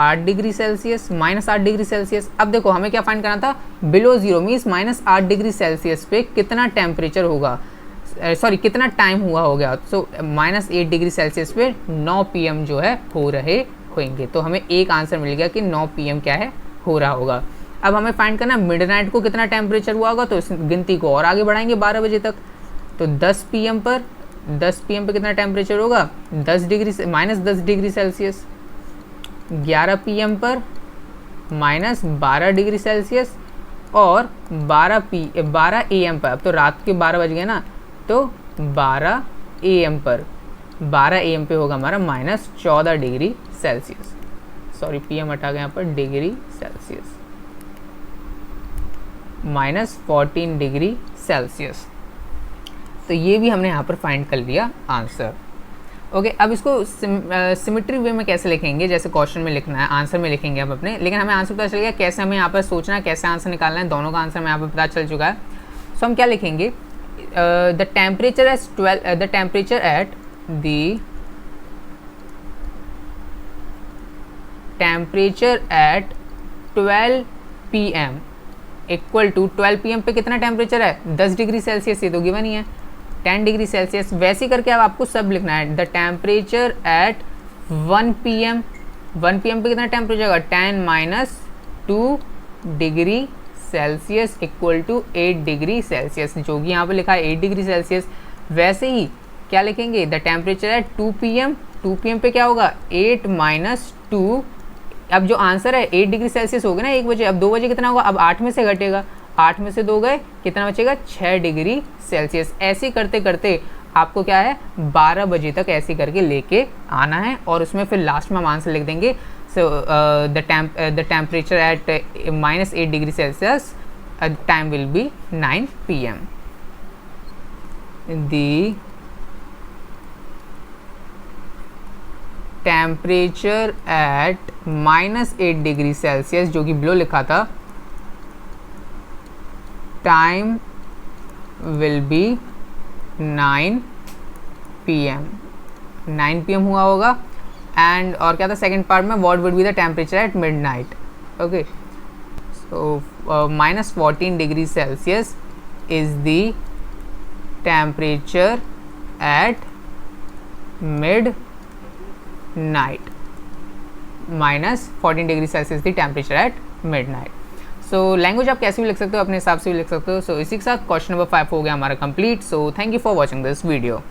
8 degree Celsius, -8 degree Celsius. अब देखो हमें क्या फाइंड करना था, below zero means -8 degree Celsius पे कितना टेम्परेचर होगा, सॉरी कितना टाइम हुआ हो गया। सो -8 डिग्री सेल्सियस पे 9 PM जो है हो रहे होंगे। तो हमें एक आंसर मिल गया कि 9 PM क्या है, हो रहा होगा। अब हमें फाइंड करना मिडनाइट को कितना टेम्परेचर हुआ होगा, तो इस गिनती को और आगे बढ़ाएंगे 12 बजे तक। तो 10 PM पर कितना टेम्परेचर होगा, -10 डिग्री सेल्सियस। 11 PM पर माइनस 12 डिग्री सेल्सियस और 12 AM पर, अब तो रात के 12 बज गए ना, तो 12 AM पर 12 AM पे होगा हमारा minus 14 degree Celsius, sorry PM हटा गया यहाँ पर, degree Celsius, minus 14 degree Celsius. तो ये भी हमने यहाँ पर फाइंड कर लिया आंसर। ओके, अब इसको सिमेट्री वे में कैसे लिखेंगे, जैसे क्वेश्चन में लिखना है, आंसर में लिखेंगे हम अपने, लेकिन हमें आंसर पता चल गया, कैसे हमें यहाँ पर सोचना है, कैसे आंसर निकालना है, दोनों का आंसर हमें यहाँ पर पता चल चुका है। सो हम क्या लिखेंगे, the temperature at temperature at 12 PM equal to 12 PM पे कितना टेम्परेचर है, 10 डिग्री सेल्सियस, ये तो गिवन ही है, 10 डिग्री सेल्सियस। वैसे ही करके अब आपको सब लिखना है, the temperature at 1 PM, 1 PM पे कितना टेम्परेचर होगा, 10 minus 2 degree Celsius equal to 8 degree Celsius, जो कि यहाँ पे लिखा है 8 डिग्री सेल्सियस। वैसे ही क्या लिखेंगे, the temperature eight 2 PM, 2 PM पे क्या होगा, 8 माइनस 2, अब जो आंसर है 8 डिग्री सेल्सियस हो गया ना 1 बजे, अब 2 बजे कितना होगा, अब 8 में से घटेगा, 8 में से 2 गए, कितना बचेगा, 6 डिग्री सेल्सियस। ऐसे करते करते आपको क्या है 12 बजे तक ऐसे करके लेके आना है, और उसमें फिर लास्ट में हम आंसर लिख देंगे। So the temperature eight minus 8 degree Celsius, time will be 9 PM। The temperature eight minus 8 degree Celsius, जो कि बिलो लिखा था, time will be 9 PM, 9 PM हुआ होगा। एंड और क्या था सेकेंड पार्ट में, what would be the temperature eight midnight. Okay, so minus 14 degree Celsius is the temperature at mid night, minus 14 degree Celsius the temperature at mid night. So language आप कैसे भी लिख सकते हो, अपने हिसाब से भी लिख सकते हो। सो इसी के साथ क्वेश्चन नंबर 5 हो गया हमारा complete. So thank you for watching this video.